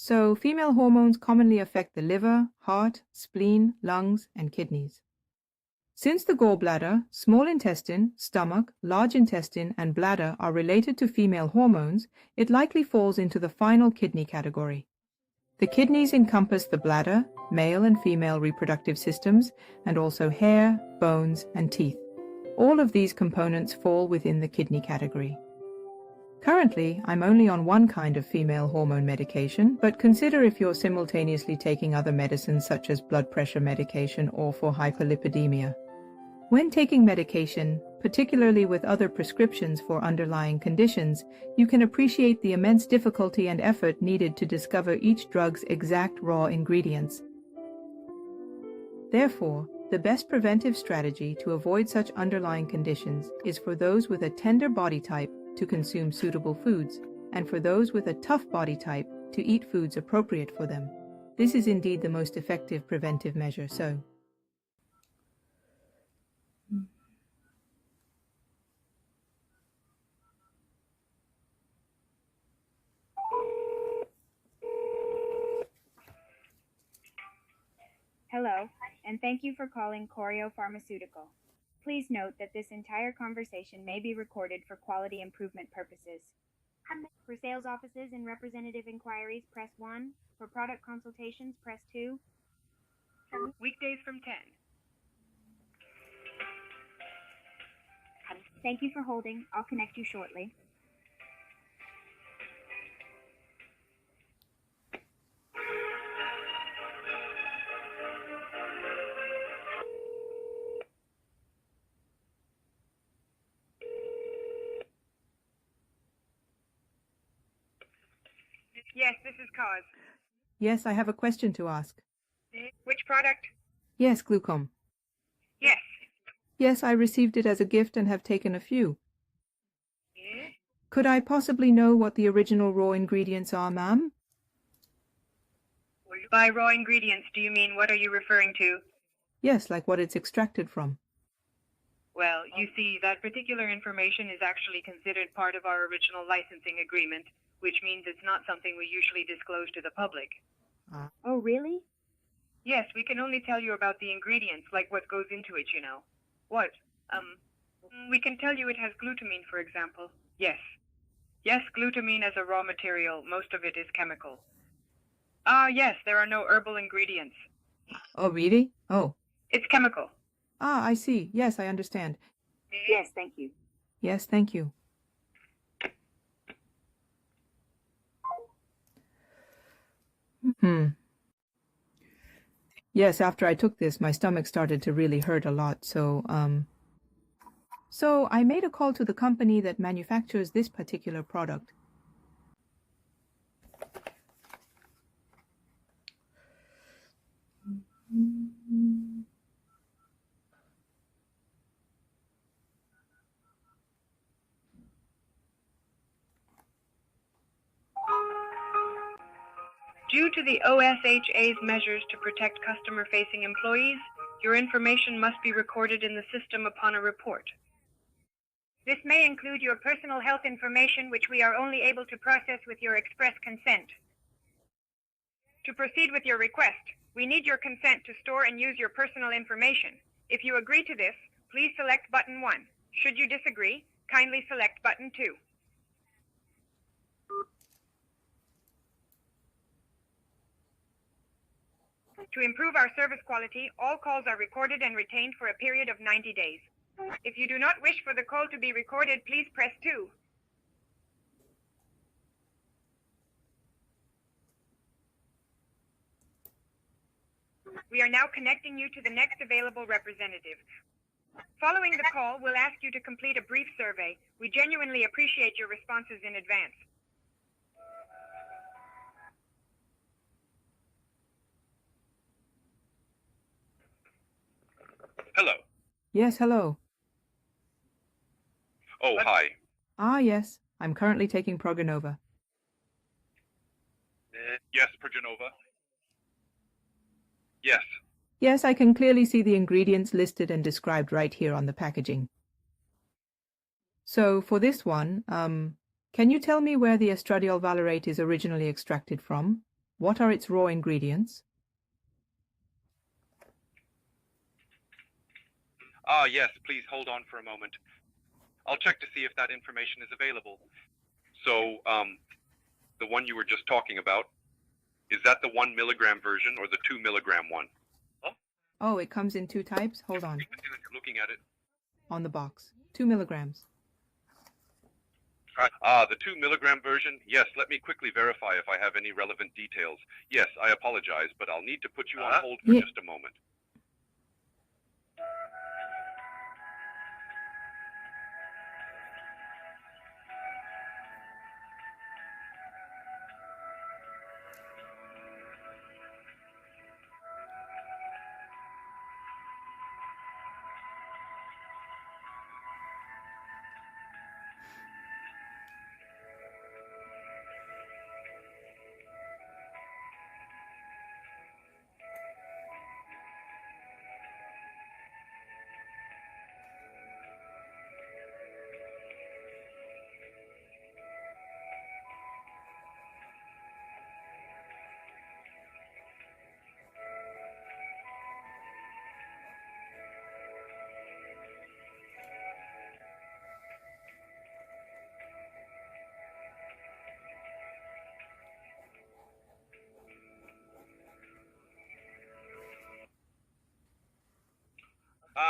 So, female hormones commonly affect the liver, heart, spleen, lungs, and kidneys. Since the gallbladder, small intestine, stomach, large intestine, and bladder are related to female hormones, it likely falls into the final kidney category. The kidneys encompass the bladder, male and female reproductive systems, and also hair, bones, and teeth. All of these components fall within the kidney category. Currently, I'm only on one kind of female hormone medication, but consider if you're simultaneously taking other medicines such as blood pressure medication or for hyperlipidemia. When taking medication, particularly with other prescriptions for underlying conditions, you can appreciate the immense difficulty and effort needed to discover each drug's exact raw ingredients. Therefore, the best preventive strategy to avoid such underlying conditions is for those with a tender body type to consume suitable foods, and for those with a tough body type to eat foods appropriate for them. This is indeed the most effective preventive measure. Hello, and thank you for calling Choreo Pharmaceutical. Please note that this entire conversation may be recorded for quality improvement purposes. For sales offices and representative inquiries, press 1. For product consultations, press 2. Weekdays from 10. Thank you for holding. I'll connect you shortly. Yes, this is Cause. Yes, I have a question to ask. Which product? Yes, Glucom. Yes. Yes, I received it as a gift and have taken a few. Could I possibly know what the original raw ingredients are, ma'am? By raw ingredients, do you mean what are you referring to? Yes, like what it's extracted from. Well, you see, that particular information is actually considered part of our original licensing agreement, which means it's not something we usually disclose to the public. Oh, really? Yes, we can only tell you about the ingredients, like what goes into it, you know. What? We can tell you it has glutamine, for example. Yes. Yes, glutamine as a raw material. Most of it is chemical. Yes, there are no herbal ingredients. Oh, really? Oh. It's chemical. I see. Yes, I understand. Yes, thank you. Yes, thank you. Yes, after I took this, my stomach started to really hurt a lot, so I made a call to the company that manufactures this particular product. Due to the OSHA's measures to protect customer-facing employees, your information must be recorded in the system upon a report. This may include your personal health information, which we are only able to process with your express consent. To proceed with your request, we need your consent to store and use your personal information. If you agree to this, please select button 1. Should you disagree, kindly select button 2. To improve our service quality, all calls are recorded and retained for a period of 90 days. If you do not wish for the call to be recorded, please press 2. We are now connecting you to the next available representative. Following the call, we'll ask you to complete a brief survey. We genuinely appreciate your responses in advance. Hello. Yes, hello. Oh, hi. Yes. I'm currently taking Proganova. Yes, Progenova. Yes. Yes, I can clearly see the ingredients listed and described right here on the packaging. So, for this one, can you tell me where the estradiol valerate is originally extracted from? What are its raw ingredients? Yes, please hold on for a moment. I'll check to see if that information is available. So, the one you were just talking about, is that the 1 milligram version or the 2 milligram one? Oh, it comes in 2 types? Hold on. Looking at it. On the box. 2 milligrams. The 2 milligram version? Yes, let me quickly verify if I have any relevant details. Yes, I apologize, but I'll need to put you on hold for just a moment.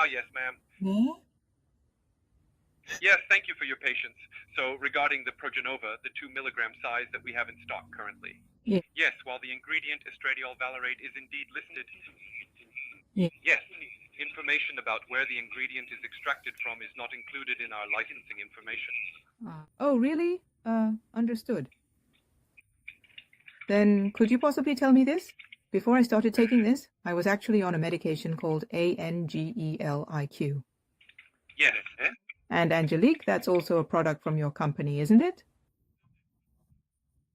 Yes, ma'am. Yes, thank you for your patience. So, regarding the Progenova, the 2 milligram size that we have in stock currently. Yes, while the ingredient estradiol valerate is indeed listed. Yes, information about where the ingredient is extracted from is not included in our licensing information. Oh, really? Understood. Then could you possibly tell me this? Before I started taking this, I was actually on a medication called ANGELIQ. Yes. And Angelique, that's also a product from your company, isn't it?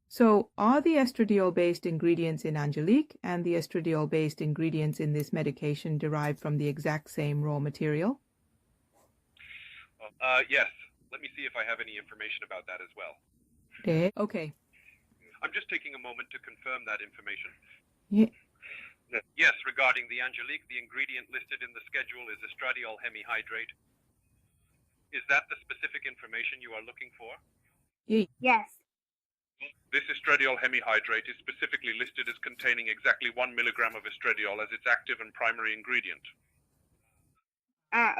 So are the estradiol-based ingredients in Angelique and the estradiol-based ingredients in this medication derived from the exact same raw material? Yes. Let me see if I have any information about that as well. Okay. I'm just taking a moment to confirm that information. Yeah. Yes, regarding the Angelique, the ingredient listed in the schedule is estradiol hemihydrate. Is that the specific information you are looking for? Yes. This estradiol hemihydrate is specifically listed as containing exactly 1 milligram of estradiol as its active and primary ingredient.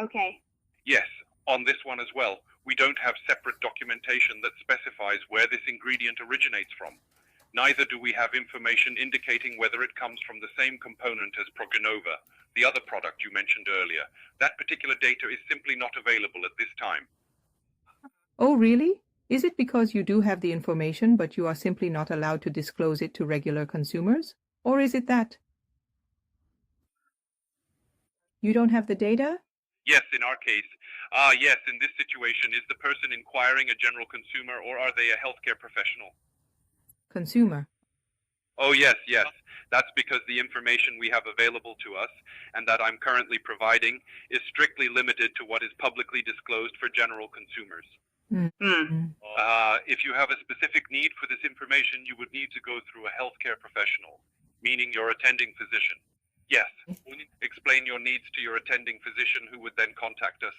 Okay. Yes, on this one as well, we don't have separate documentation that specifies where this ingredient originates from. Neither do we have information indicating whether it comes from the same component as Progenova, the other product you mentioned earlier. That particular data is simply not available at this time. Oh, really? Is it because you do have the information, but you are simply not allowed to disclose it to regular consumers? Or is it that you don't have the data? Yes, in our case. Yes, in this situation, is the person inquiring a general consumer or are they a healthcare professional? Consumer. Oh, yes. That's because the information we have available to us and that I'm currently providing is strictly limited to what is publicly disclosed for general consumers. If you have a specific need for this information, you would need to go through a healthcare professional, meaning your attending physician. Yes, explain your needs to your attending physician who would then contact us.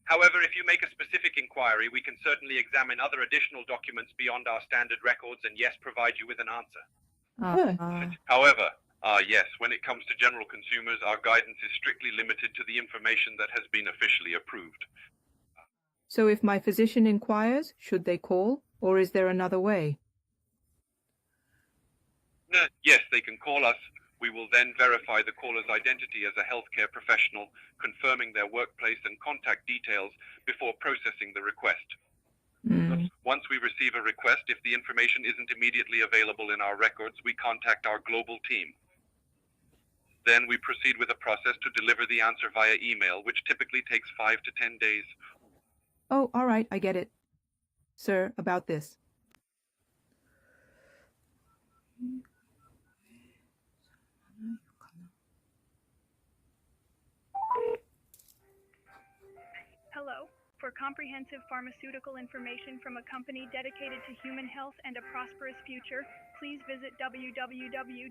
However, if you make a specific inquiry, we can certainly examine other additional documents beyond our standard records and yes, provide you with an answer. However, yes, when it comes to general consumers, our guidance is strictly limited to the information that has been officially approved. So if my physician inquires, should they call, or is there another way? Yes, they can call us. We will then verify the caller's identity as a healthcare professional, confirming their workplace and contact details before processing the request. Once we receive a request, if the information isn't immediately available in our records, we contact our global team. Then we proceed with a process to deliver the answer via email, which typically takes 5 to 10 days. Oh, all right, I get it. Sir, about this. Hello. For comprehensive pharmaceutical information from a company dedicated to human health and a prosperous future, please visit www.hwfarm.com.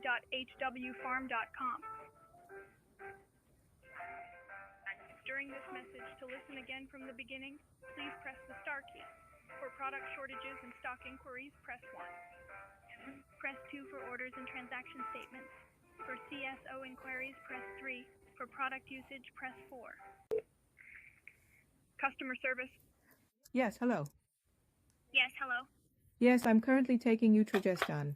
During this message, to listen again from the beginning, please press the star key. For product shortages and stock inquiries, press 1. Press 2 for orders and transaction statements. For CSO inquiries, press 3. For product usage, press 4. Customer service. Yes, hello. Yes, hello. Yes, I'm currently taking Utrogestan.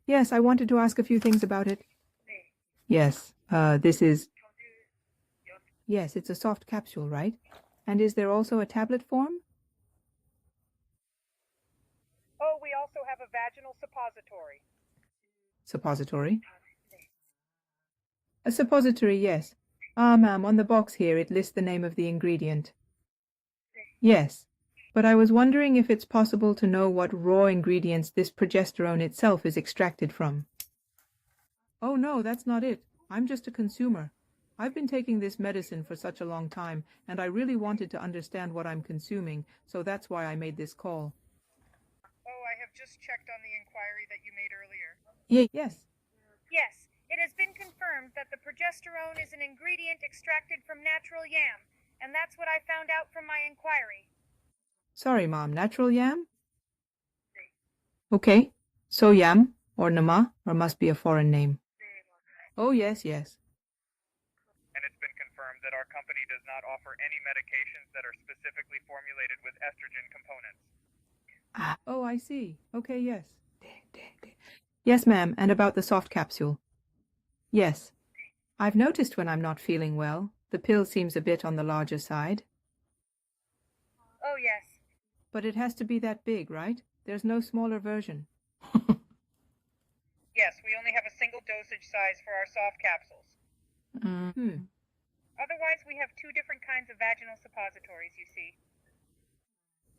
Yes, I wanted to ask a few things about it. Yes, this is... Yes, it's a soft capsule, right? And is there also a tablet form? Oh, we also have a vaginal suppository. Suppository? A suppository, yes. Ah, ma'am, on the box here it lists the name of the ingredient. Yes, but I was wondering if it's possible to know what raw ingredients this progesterone itself is extracted from. Oh no, that's not it. I'm just a consumer. I've been taking this medicine for such a long time, and I really wanted to understand what I'm consuming, so that's why I made this call. Oh, I have just checked on the inquiry that you made earlier. Yes. Yes, it has been confirmed that the progesterone is an ingredient extracted from natural yam, and that's what I found out from my inquiry. Sorry, Mom, natural yam? Okay, so yam, or nama, or must be a foreign name. Oh, yes, yes. And it's been confirmed that our company does not offer any medications that are specifically formulated with estrogen components. Oh, I see. Okay, yes. Yes, ma'am, and about the soft capsule. Yes. I've noticed when I'm not feeling well, the pill seems a bit on the larger side. Oh, yes. But it has to be that big, right? There's no smaller version. Yes, we only have a single dosage size for our soft capsules. Otherwise, we have 2 different kinds of vaginal suppositories, you see.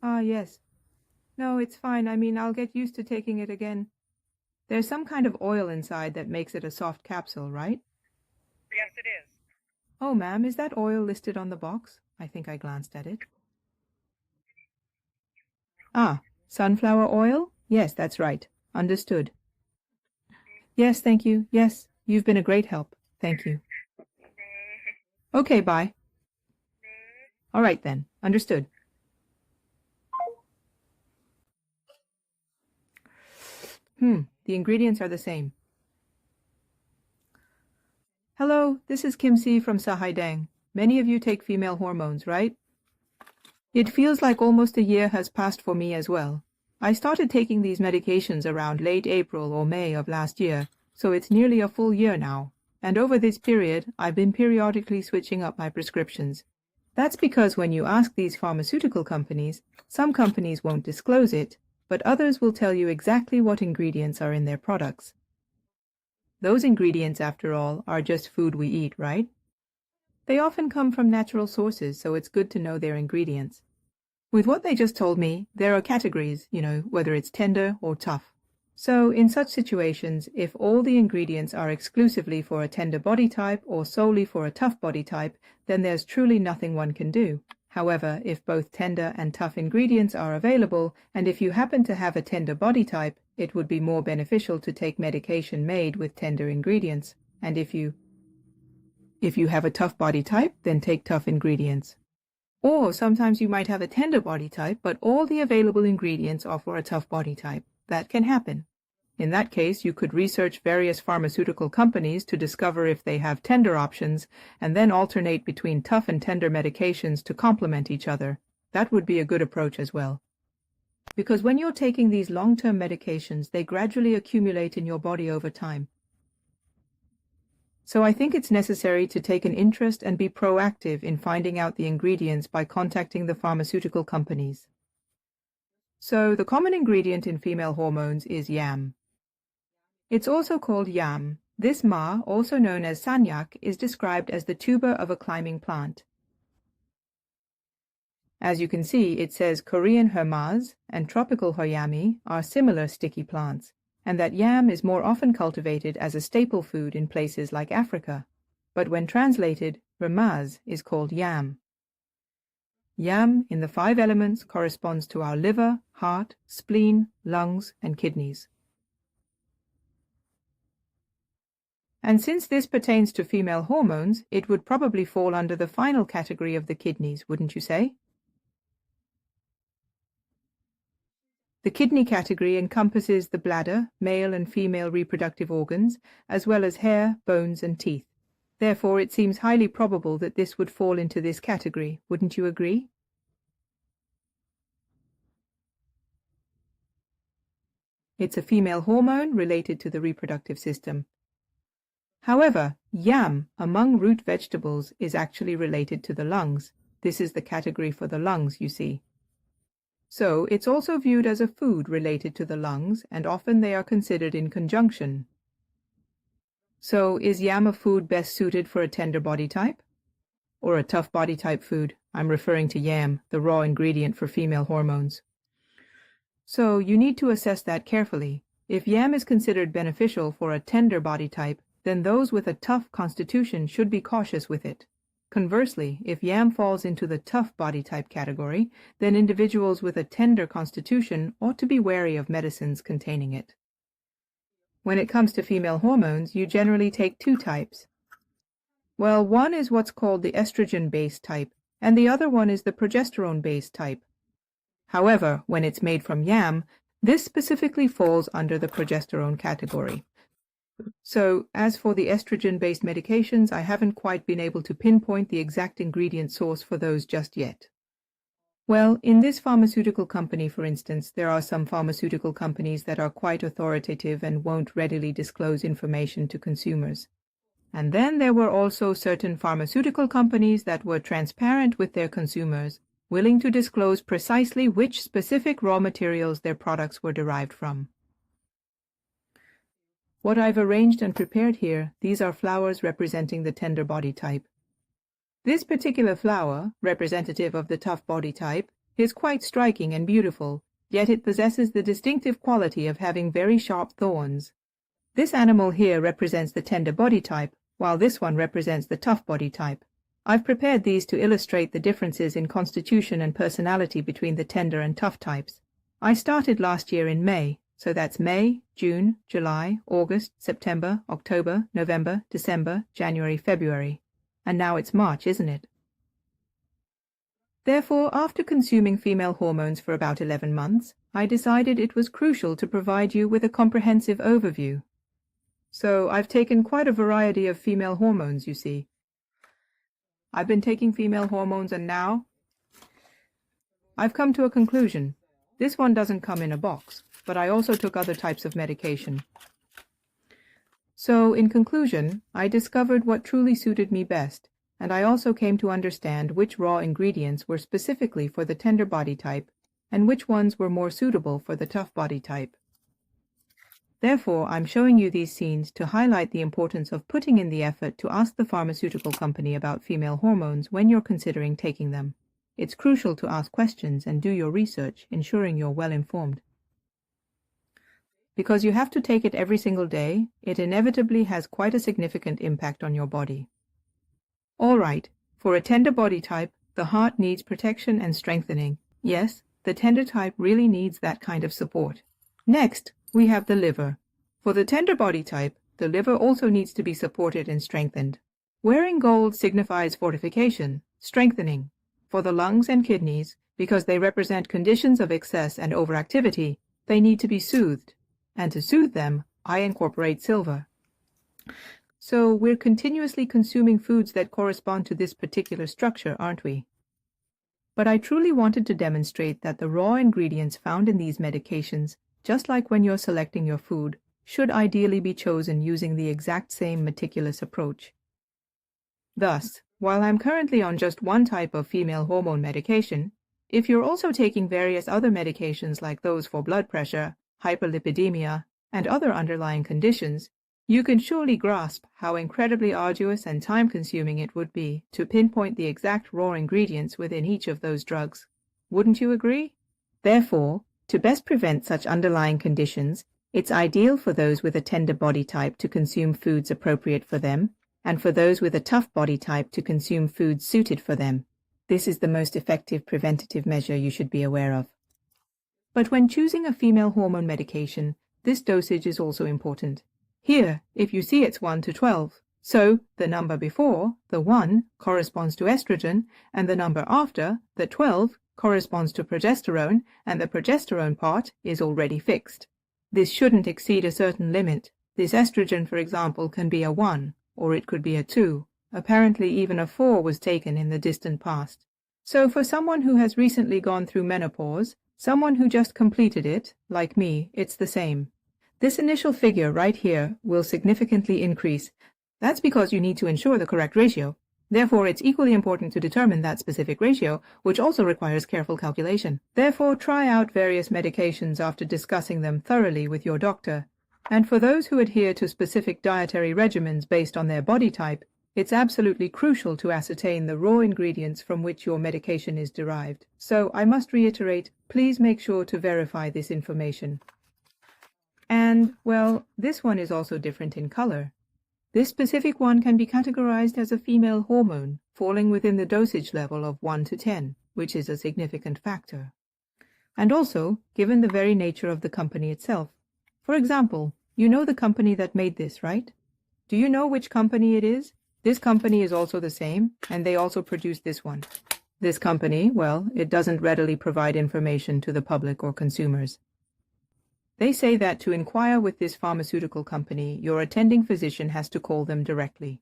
Ah, yes. No, it's fine. I mean, I'll get used to taking it again. There's some kind of oil inside that makes it a soft capsule, right? Yes, it is. Oh, ma'am, is that oil listed on the box? I think I glanced at it. Ah, sunflower oil? Yes, that's right. Understood. Yes, thank you. Yes, you've been a great help. Thank you. Okay, bye. All right then. Understood. The ingredients are the same. Hello, this is Kim Si from Sahaidang. Many of you take female hormones, right? It feels like almost a year has passed for me as well. I started taking these medications around late April or May of last year, so it's nearly a full year now. And over this period, I've been periodically switching up my prescriptions. That's because when you ask these pharmaceutical companies, some companies won't disclose it, but others will tell you exactly what ingredients are in their products. Those ingredients, after all, are just food we eat, right? They often come from natural sources, so it's good to know their ingredients. With what they just told me, there are categories, whether it's tender or tough. So, in such situations, if all the ingredients are exclusively for a tender body type or solely for a tough body type, then there's truly nothing one can do. However, if both tender and tough ingredients are available, and if you happen to have a tender body type, it would be more beneficial to take medication made with tender ingredients. And if you have a tough body type, then take tough ingredients. Or sometimes you might have a tender body type, but all the available ingredients are for a tough body type. That can happen. In that case, you could research various pharmaceutical companies to discover if they have tender options, and then alternate between tough and tender medications to complement each other. That would be a good approach as well. Because when you're taking these long-term medications, they gradually accumulate in your body over time. So I think it's necessary to take an interest and be proactive in finding out the ingredients by contacting the pharmaceutical companies. So the common ingredient in female hormones is yam. It's also called yam. This ma, also known as sanyak, is described as the tuber of a climbing plant. As you can see, it says Korean hermas and tropical hoyami are similar sticky plants, and that yam is more often cultivated as a staple food in places like Africa. But when translated, hermas is called yam. Yam in the 5 elements corresponds to our liver, heart, spleen, lungs, and kidneys. And since this pertains to female hormones, it would probably fall under the final category of the kidneys, wouldn't you say? The kidney category encompasses the bladder, male and female reproductive organs, as well as hair, bones, and teeth. Therefore, it seems highly probable that this would fall into this category, wouldn't you agree? It's a female hormone related to the reproductive system. However, yam among root vegetables is actually related to the lungs. This is the category for the lungs, you see. So, it's also viewed as a food related to the lungs, and often they are considered in conjunction. So, is yam a food best suited for a tender body type? Or a tough body type food? I'm referring to yam, the raw ingredient for female hormones. So, you need to assess that carefully. If yam is considered beneficial for a tender body type, then those with a tough constitution should be cautious with it. Conversely, if yam falls into the tough body type category, then individuals with a tender constitution ought to be wary of medicines containing it. When it comes to female hormones, you generally take 2 types. Well, one is what's called the estrogen-based type, and the other one is the progesterone-based type. However, when it's made from yam, this specifically falls under the progesterone category. So, as for the estrogen-based medications, I haven't quite been able to pinpoint the exact ingredient source for those just yet. Well, in this pharmaceutical company, for instance, there are some pharmaceutical companies that are quite authoritative and won't readily disclose information to consumers. And then there were also certain pharmaceutical companies that were transparent with their consumers, willing to disclose precisely which specific raw materials their products were derived from. What I've arranged and prepared here, these are flowers representing the tender body type. This particular flower, representative of the tough body type, is quite striking and beautiful, yet it possesses the distinctive quality of having very sharp thorns. This animal here represents the tender body type, while this one represents the tough body type. I've prepared these to illustrate the differences in constitution and personality between the tender and tough types. I started last year in May. So that's May, June, July, August, September, October, November, December, January, February. And now it's March, isn't it? Therefore, after consuming female hormones for about 11 months, I decided it was crucial to provide you with a comprehensive overview. So I've taken quite a variety of female hormones, you see. I've been taking female hormones and now I've come to a conclusion. This one doesn't come in a box, but I also took other types of medication. So, in conclusion, I discovered what truly suited me best, and I also came to understand which raw ingredients were specifically for the tender body type, and which ones were more suitable for the tough body type. Therefore, I'm showing you these scenes to highlight the importance of putting in the effort to ask the pharmaceutical company about female hormones when you're considering taking them. It's crucial to ask questions and do your research, ensuring you're well informed. Because you have to take it every single day, it inevitably has quite a significant impact on your body. All right, for a tender body type, the heart needs protection and strengthening. Yes, the tender type really needs that kind of support. Next, we have the liver. For the tender body type, the liver also needs to be supported and strengthened. Wearing gold signifies fortification, strengthening. For the lungs and kidneys, because they represent conditions of excess and overactivity, they need to be soothed. And to soothe them, I incorporate silver. So we're continuously consuming foods that correspond to this particular structure, aren't we? But I truly wanted to demonstrate that the raw ingredients found in these medications, just like when you're selecting your food, should ideally be chosen using the exact same meticulous approach. Thus, while I'm currently on just one type of female hormone medication, if you're also taking various other medications like those for blood pressure, hyperlipidemia, and other underlying conditions, you can surely grasp how incredibly arduous and time-consuming it would be to pinpoint the exact raw ingredients within each of those drugs. Wouldn't you agree? Therefore, to best prevent such underlying conditions, it's ideal for those with a tender body type to consume foods appropriate for them, and for those with a tough body type to consume foods suited for them. This is the most effective preventative measure you should be aware of. But when choosing a female hormone medication, this dosage is also important. Here, if you see it's 1 to 12, so the number before, the 1, corresponds to estrogen, and the number after, the 12, corresponds to progesterone, and the progesterone part is already fixed. This shouldn't exceed a certain limit. This estrogen, for example, can be a 1, or it could be a 2. Apparently even a 4 was taken in the distant past. So for someone who has recently gone through menopause, someone who just completed it, like me, it's the same. This initial figure right here will significantly increase. That's because you need to ensure the correct ratio. Therefore, it's equally important to determine that specific ratio, which also requires careful calculation. Therefore, try out various medications after discussing them thoroughly with your doctor. And for those who adhere to specific dietary regimens based on their body type, it's absolutely crucial to ascertain the raw ingredients from which your medication is derived. So I must reiterate, please make sure to verify this information. And, well, this one is also different in color. This specific one can be categorized as a female hormone, falling within the dosage level of 1 to 10, which is a significant factor. And also, given the very nature of the company itself. For example, you know the company that made this, right? Do you know which company it is? This company is also the same, and they also produce this one. This company, well, it doesn't readily provide information to the public or consumers. They say that to inquire with this pharmaceutical company, your attending physician has to call them directly.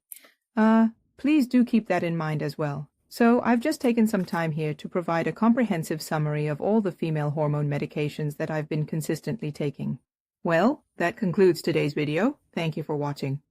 Please do keep that in mind as well. So I've just taken some time here to provide a comprehensive summary of all the female hormone medications that I've been consistently taking. Well, that concludes today's video. Thank you for watching.